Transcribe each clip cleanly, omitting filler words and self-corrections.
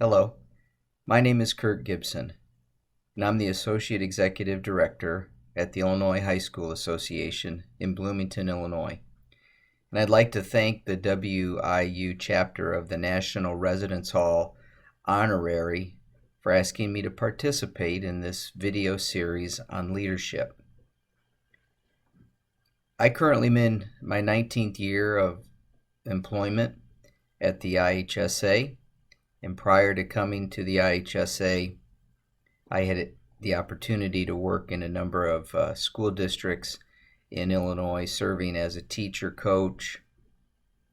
Hello, my name is Kurt Gibson, and I'm the Associate Executive Director at the Illinois High School Association in Bloomington, Illinois. And I'd like to thank the WIU chapter of the National Residence Hall Honorary for asking me to participate in this video series on leadership. I currently am in my 19th year of employment at the IHSA. And prior to coming to the IHSA, I had the opportunity to work in a number of school districts in Illinois, serving as a teacher, coach,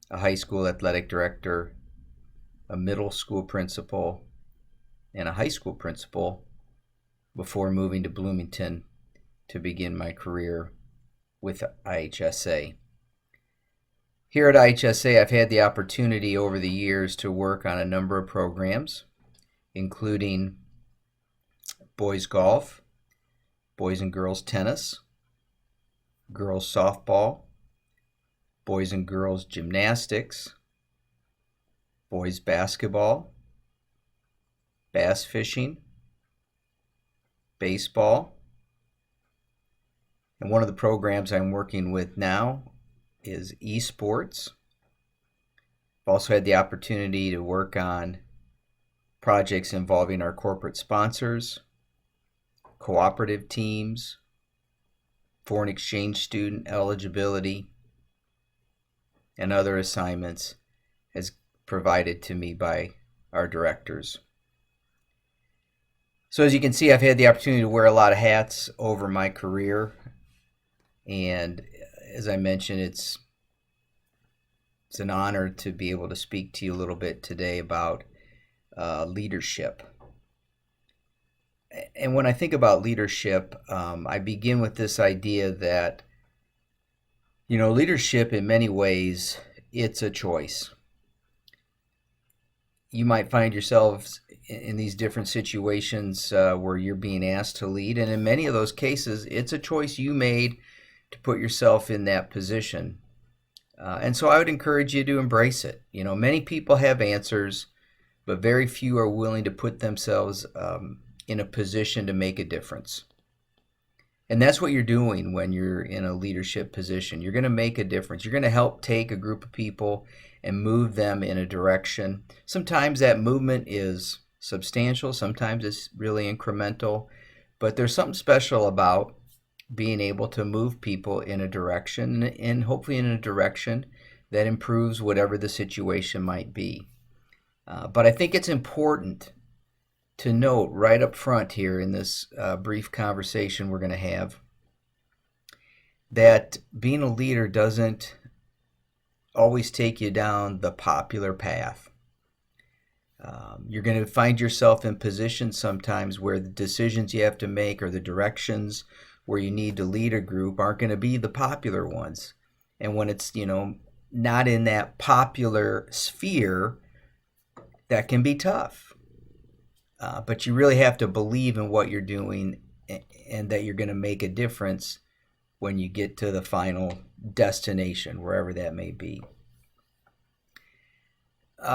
a high school athletic director, a middle school principal, and a high school principal before moving to Bloomington to begin my career with IHSA. Here at IHSA, I've had the opportunity over the years to work on a number of programs, including boys golf, boys and girls tennis, girls softball, boys and girls gymnastics, boys basketball, bass fishing, baseball, and one of the programs I'm working with now is esports. I've also had the opportunity to work on projects involving our corporate sponsors, cooperative teams, foreign exchange student eligibility, and other assignments as provided to me by our directors. So as you can see, I've had the opportunity to wear a lot of hats over my career, and as I mentioned, it's an honor to be able to speak to you a little bit today about leadership. And when I think about leadership, I begin with this idea that, leadership in many ways, it's a choice. You might find yourselves in these different situations where you're being asked to lead, and in many of those cases, it's a choice you made to put yourself in that position. And so I would encourage you to embrace it. Many people have answers, but very few are willing to put themselves in a position to make a difference. And that's what you're doing when you're in a leadership position. You're going to make a difference. You're going to help take a group of people and move them in a direction. Sometimes that movement is substantial. Sometimes it's really incremental. But there's something special about being able to move people in a direction, and hopefully in a direction that improves whatever the situation might be. But I think it's important to note right up front here in this brief conversation we're going to have that being a leader doesn't always take you down the popular path. You're going to find yourself in positions sometimes where the decisions you have to make or the directions where you need to lead a group aren't going to be the popular ones. And when it's, not in that popular sphere, that can be tough. But you really have to believe in what you're doing and that you're going to make a difference when you get to the final destination, wherever that may be.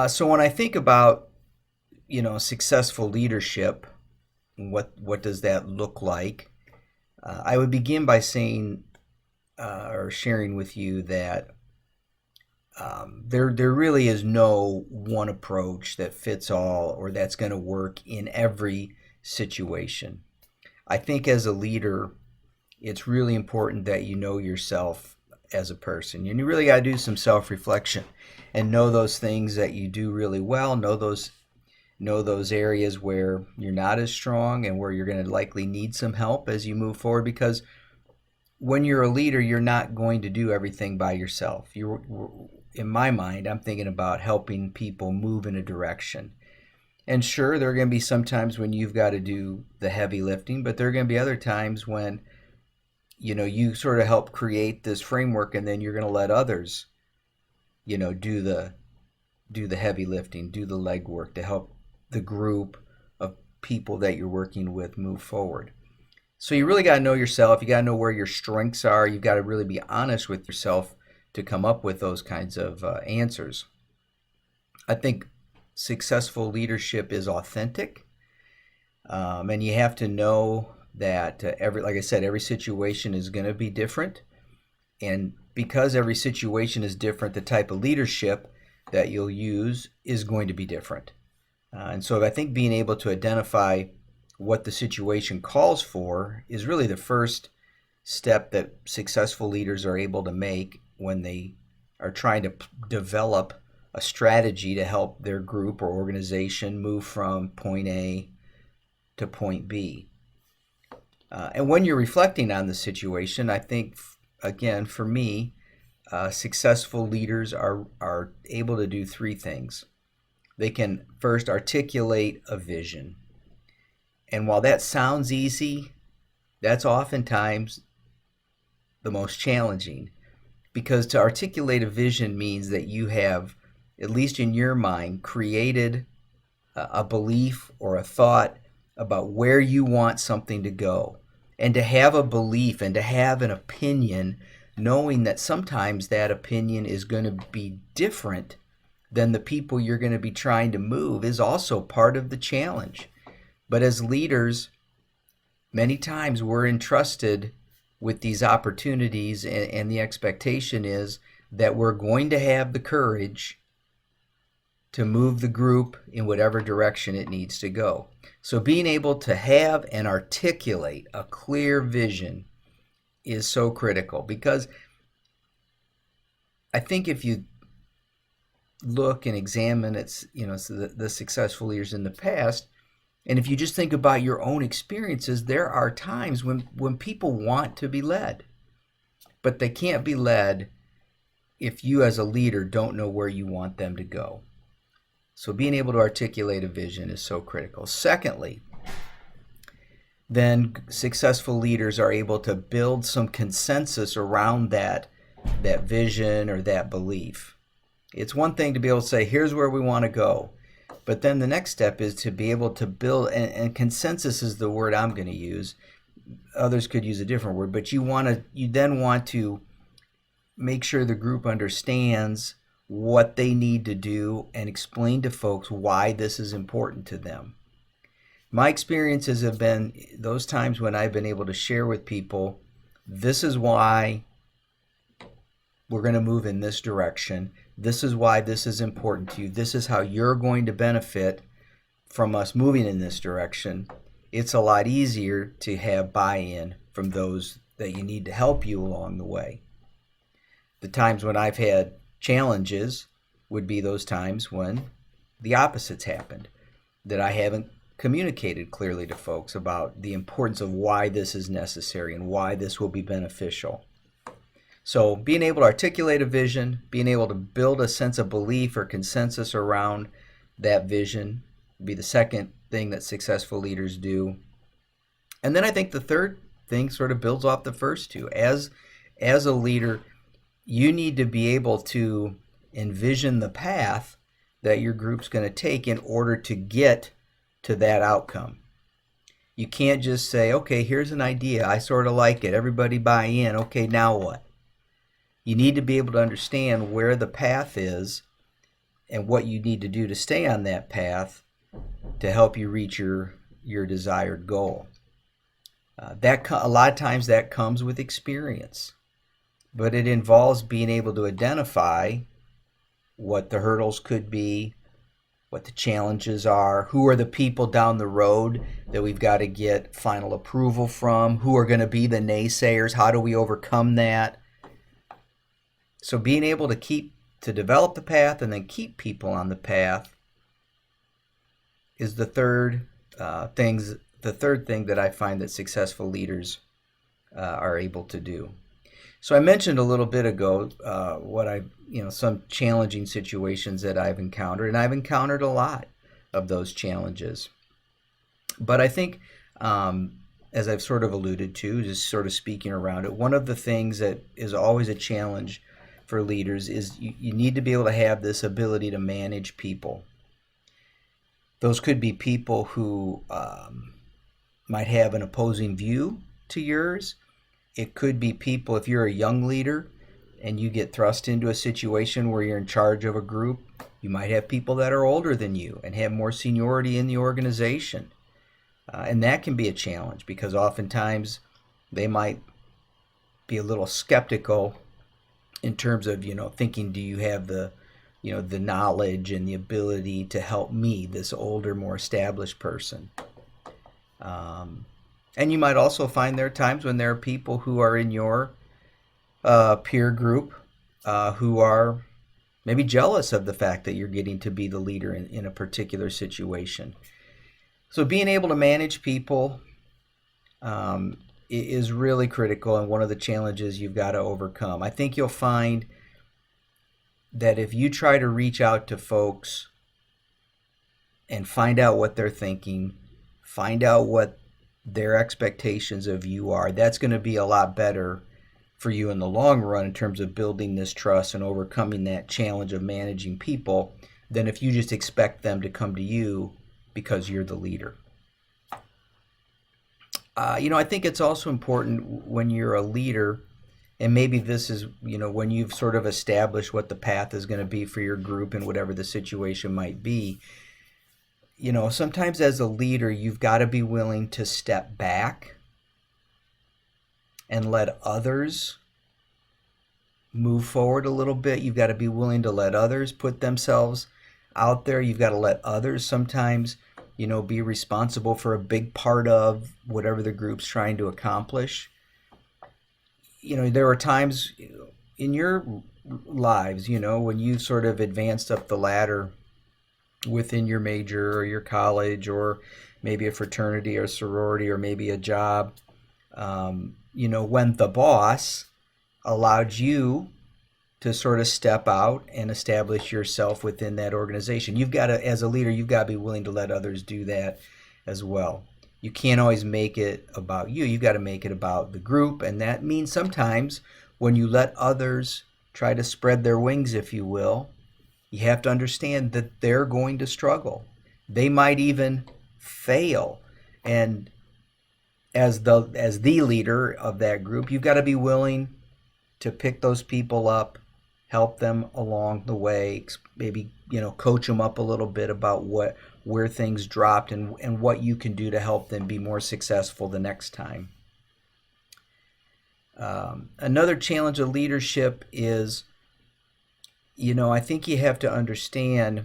So when I think about, successful leadership, what does that look like? I would begin by saying or sharing with you that there really is no one approach that fits all or that's going to work in every situation. I think as a leader, it's really important that you know yourself as a person. And you really got to do some self-reflection and know those things that you do really well, know those areas where you're not as strong and where you're going to likely need some help as you move forward, because when you're a leader, you're not going to do everything by yourself. In my mind, I'm thinking about helping people move in a direction. And sure, there are going to be some times when you've got to do the heavy lifting, but there are going to be other times when, you sort of help create this framework, and then you're going to let others, do the heavy lifting, do the legwork to help the group of people that you're working with move forward. So you really got to know yourself. You got to know where your strengths are. You've got to really be honest with yourself to come up with those kinds of answers. I think successful leadership is authentic, and you have to know that like I said, every situation is going to be different, and because every situation is different, the type of leadership that you'll use is going to be different. And so I think being able to identify what the situation calls for is really the first step that successful leaders are able to make when they are trying to develop a strategy to help their group or organization move from point A to point B. And when you're reflecting on the situation, I think, again, for me, successful leaders are able to do three things. They can first articulate a vision. And while that sounds easy, that's oftentimes the most challenging, because to articulate a vision means that you have, at least in your mind, created a belief or a thought about where you want something to go. And to have a belief and to have an opinion, knowing that sometimes that opinion is going to be different than the people you're going to be trying to move, is also part of the challenge. But as leaders, many times we're entrusted with these opportunities, and the expectation is that we're going to have the courage to move the group in whatever direction it needs to go. So being able to have and articulate a clear vision is so critical, because I think if you look and examine the successful leaders in the past, and if you just think about your own experiences, there are times when people want to be led, but they can't be led if you as a leader don't know where you want them to go. So being able to articulate a vision is so critical. Secondly, then successful leaders are able to build some consensus around that vision or that belief. It's one thing to be able to say, here's where we want to go. But then the next step is to be able to build, and consensus is the word I'm going to use. Others could use a different word, but you then want to make sure the group understands what they need to do and explain to folks why this is important to them. My experiences have been those times when I've been able to share with people, this is why we're going to move in this direction. This is why this is important to you. This is how you're going to benefit from us moving in this direction. It's a lot easier to have buy-in from those that you need to help you along the way. The times when I've had challenges would be those times when the opposites happened, that I haven't communicated clearly to folks about the importance of why this is necessary and why this will be beneficial. So being able to articulate a vision, being able to build a sense of belief or consensus around that vision would be the second thing that successful leaders do. And then I think the third thing sort of builds off the first two. As a leader, you need to be able to envision the path that your group's going to take in order to get to that outcome. You can't just say, okay, here's an idea. I sort of like it. Everybody buy in. Okay, now what? You need to be able to understand where the path is and what you need to do to stay on that path to help you reach your desired goal. A lot of times that comes with experience, but it involves being able to identify what the hurdles could be, what the challenges are, who are the people down the road that we've got to get final approval from, who are going to be the naysayers, how do we overcome that? So being able to develop the path and then keep people on the path is the third thing that I find that successful leaders are able to do. So I mentioned a little bit ago some challenging situations that I've encountered, and I've encountered a lot of those challenges. But I think, as I've sort of alluded to, just sort of speaking around it, one of the things that is always a challenge for leaders is you need to be able to have this ability to manage people. Those could be people who might have an opposing view to yours. It could be people, if you're a young leader and you get thrust into a situation where you're in charge of a group, You might have people that are older than you and have more seniority in the organization. And that can be a challenge because oftentimes they might be a little skeptical in terms of, thinking, do you have the knowledge and the ability to help me, this older, more established person? And you might also find there are times when there are people who are in your peer group who are maybe jealous of the fact that you're getting to be the leader in a particular situation. So being able to manage people is really critical and one of the challenges you've got to overcome. I think you'll find that if you try to reach out to folks and find out what they're thinking, find out what their expectations of you are, that's going to be a lot better for you in the long run in terms of building this trust and overcoming that challenge of managing people than if you just expect them to come to you because you're the leader. I think it's also important when you're a leader, and maybe this is, when you've sort of established what the path is going to be for your group and whatever the situation might be, sometimes as a leader, you've got to be willing to step back and let others move forward a little bit. You've got to be willing to let others put themselves out there. You've got to let others sometimes, be responsible for a big part of whatever the group's trying to accomplish. There are times in your lives, when you sort of advanced up the ladder within your major or your college or maybe a fraternity or sorority or maybe a job, when the boss allowed you to sort of step out and establish yourself within that organization. You've got to, as a leader, you've got to be willing to let others do that as well. You can't always make it about you. You've got to make it about the group. And that means sometimes when you let others try to spread their wings, if you will, you have to understand that they're going to struggle. They might even fail. And as the leader of that group, you've got to be willing to pick those people up, help them along the way, maybe coach them up a little bit about where things dropped and what you can do to help them be more successful the next time. Another challenge of leadership is, I think you have to understand,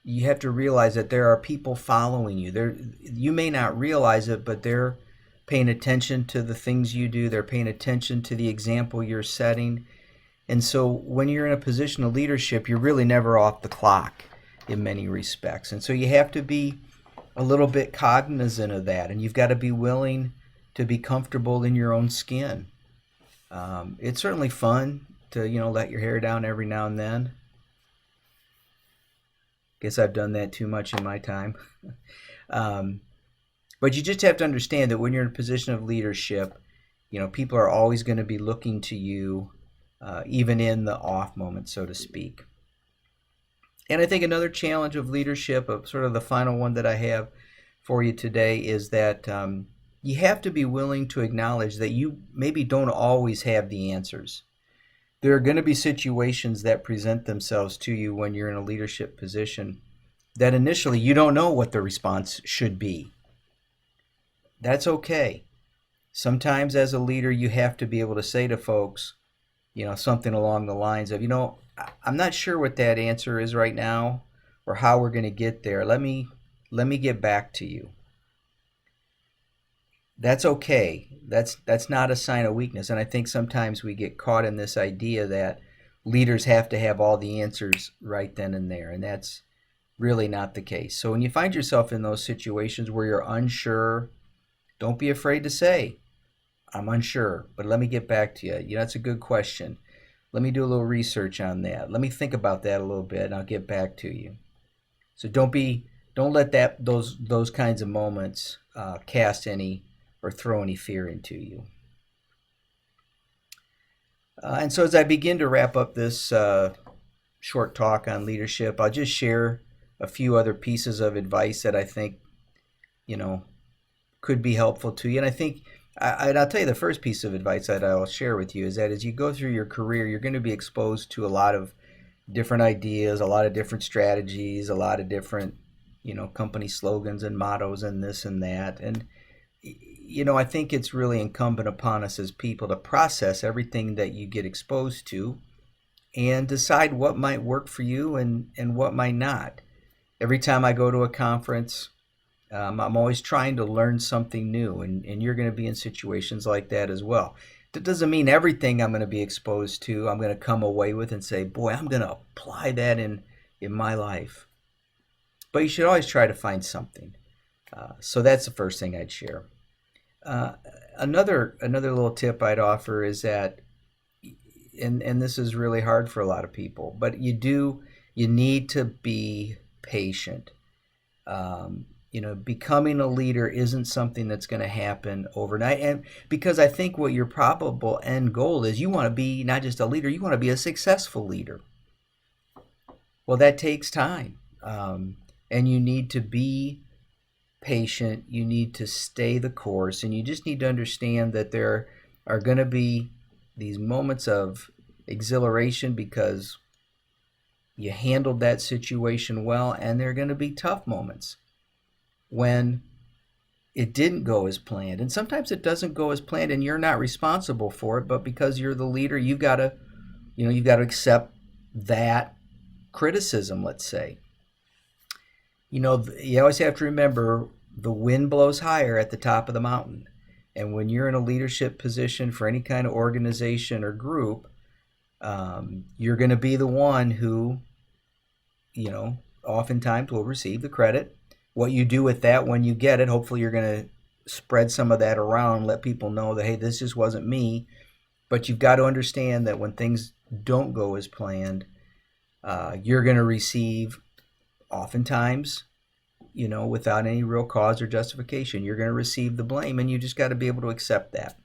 you have to realize that there are people following you. You may not realize it, but they're paying attention to the things you do. They're paying attention to the example you're setting. And so when you're in a position of leadership, you're really never off the clock in many respects. And so you have to be a little bit cognizant of that. And you've got to be willing to be comfortable in your own skin. It's certainly fun to, let your hair down every now and then. Guess I've done that too much in my time. But you just have to understand that when you're in a position of leadership, people are always going to be looking to you, even in the off moments, so to speak. And I think another challenge of leadership, sort of the final one that I have for you today, is that you have to be willing to acknowledge that you maybe don't always have the answers. There are going to be situations that present themselves to you when you're in a leadership position that initially you don't know what the response should be. That's okay. Sometimes as a leader, you have to be able to say to folks, something along the lines of, I'm not sure what that answer is right now or how we're going to get there. Let me get back to you. That's okay. That's not a sign of weakness. And I think sometimes we get caught in this idea that leaders have to have all the answers right then and there. And that's really not the case. So when you find yourself in those situations where you're unsure, don't be afraid to say, I'm unsure, but let me get back to you. That's a good question. Let me do a little research on that. Let me think about that a little bit, and I'll get back to you. So don't let those kinds of moments cast any or throw any fear into you. And so as I begin to wrap up this short talk on leadership, I'll just share a few other pieces of advice that I think, could be helpful to you. And I think And I'll tell you the first piece of advice that I'll share with you is that as you go through your career, you're going to be exposed to a lot of different ideas, a lot of different strategies, a lot of different, company slogans and mottos and this and that. And, I think it's really incumbent upon us as people to process everything that you get exposed to and decide what might work for you and what might not. Every time I go to a conference, I'm always trying to learn something new, and you're going to be in situations like that as well. That doesn't mean everything I'm going to be exposed to, I'm going to come away with and say, boy, I'm going to apply that in my life. But you should always try to find something. So that's the first thing I'd share. Another little tip I'd offer is that, and this is really hard for a lot of people, but you need to be patient. Becoming a leader isn't something that's going to happen overnight. And because I think what your probable end goal is, you want to be not just a leader, you want to be a successful leader. Well, that takes time. And you need to be patient. You need to stay the course. And you just need to understand that there are going to be these moments of exhilaration because you handled that situation well. And there are going to be tough moments when it didn't go as planned. And sometimes it doesn't go as planned and you're not responsible for it, but because you're the leader, you've got to accept that criticism, let's say. You always have to remember the wind blows higher at the top of the mountain. And when you're in a leadership position for any kind of organization or group, you're going to be the one who, oftentimes will receive the credit. What you do with that when you get it, hopefully you're going to spread some of that around, let people know that, hey, this just wasn't me. But you've got to understand that when things don't go as planned, you're going to receive, oftentimes, without any real cause or justification, you're going to receive the blame, and you just got to be able to accept that.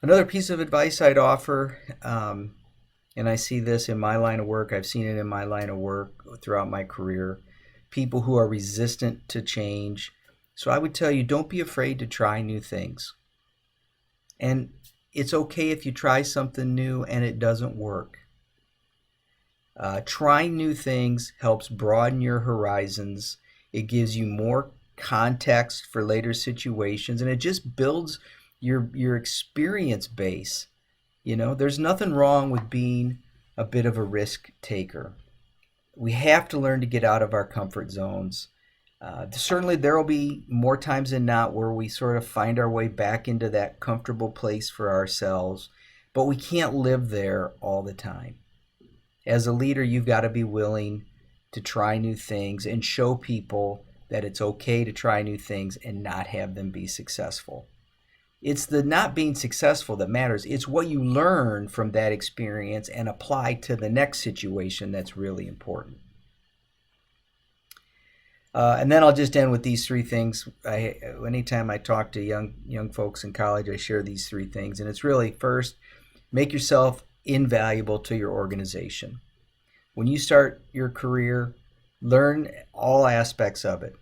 Another piece of advice I'd offer, and I see this in my line of work, I've seen it in my line of work throughout my career, people who are resistant to change. So I would tell you, don't be afraid to try new things. And it's okay if you try something new and it doesn't work. Trying new things helps broaden your horizons. It gives you more context for later situations, and it just builds your experience base. There's nothing wrong with being a bit of a risk taker. We have to learn to get out of our comfort zones. Certainly there will be more times than not where we sort of find our way back into that comfortable place for ourselves, but we can't live there all the time. As a leader, you've got to be willing to try new things and show people that it's okay to try new things and not have them be successful. It's the not being successful that matters. It's what you learn from that experience and apply to the next situation that's really important. And then I'll just end with these three things. Anytime I talk to young folks in college, I share these three things. And it's really, first, make yourself invaluable to your organization. When you start your career, learn all aspects of it.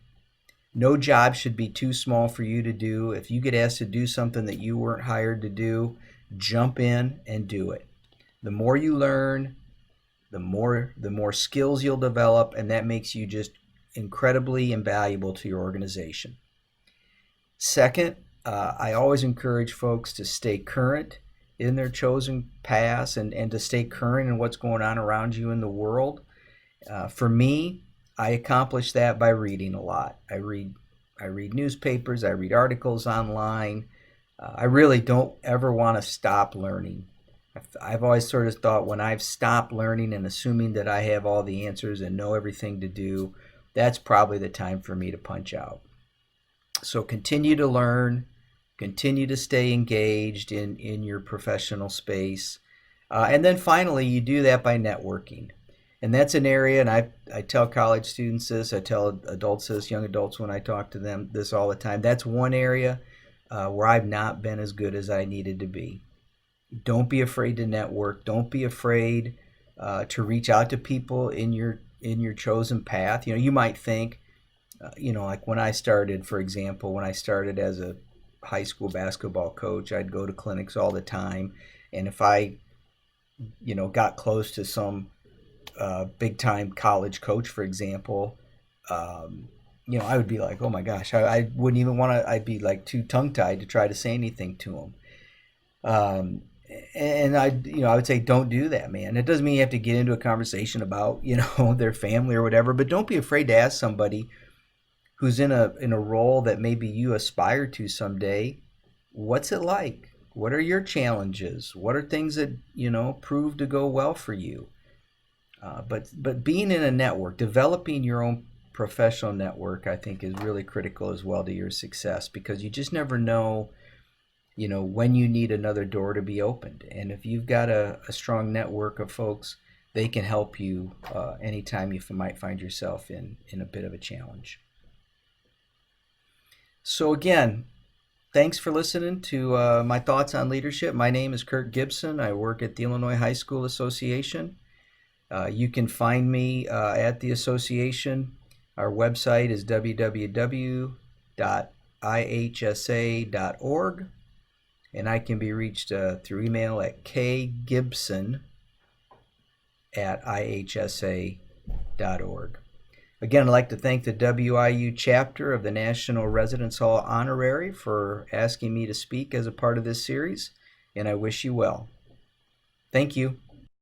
No job should be too small for you to do. If you get asked to do something that you weren't hired to do, jump in and do it. The more you learn, the more skills you'll develop, and that makes you just incredibly invaluable to your organization. Second, I always encourage folks to stay current in their chosen paths and to stay current in what's going on around you in the world. For me, I accomplish that by reading a lot. I read newspapers, I read articles online. I really don't ever want to stop learning. I've always sort of thought when I've stopped learning and assuming that I have all the answers and know everything to do, that's probably the time for me to punch out. So continue to learn, continue to stay engaged in your professional space. And then finally, you do that by networking. And that's an area, and I tell college students this, I tell adults this, young adults when I talk to them this all the time. That's one area where I've not been as good as I needed to be. Don't be afraid to network. Don't be afraid to reach out to people in your chosen path. You might think, like when I started, for example, when I started as a high school basketball coach. I'd go to clinics all the time, and if I, got close to some big time college coach, for example, I would be like, oh my gosh, I wouldn't even want to. I'd be like too tongue tied to try to say anything to him. Um, and I would say don't do that, man. It doesn't mean you have to get into a conversation about, their family or whatever, but don't be afraid to ask somebody who's in a role that maybe you aspire to someday. What's it like? What are your challenges? What are things that, prove to go well for you? But being in a network, developing your own professional network, I think is really critical as well to your success, because you just never know, when you need another door to be opened. And if you've got a strong network of folks, they can help you anytime you might find yourself in a bit of a challenge. So again, thanks for listening to my thoughts on leadership. My name is Kurt Gibson. I work at the Illinois High School Association. You can find me at the association. Our website is www.ihsa.org, and I can be reached through email at kgibson@ihsa.org. Again, I'd like to thank the WIU chapter of the National Residence Hall Honorary for asking me to speak as a part of this series, and I wish you well. Thank you.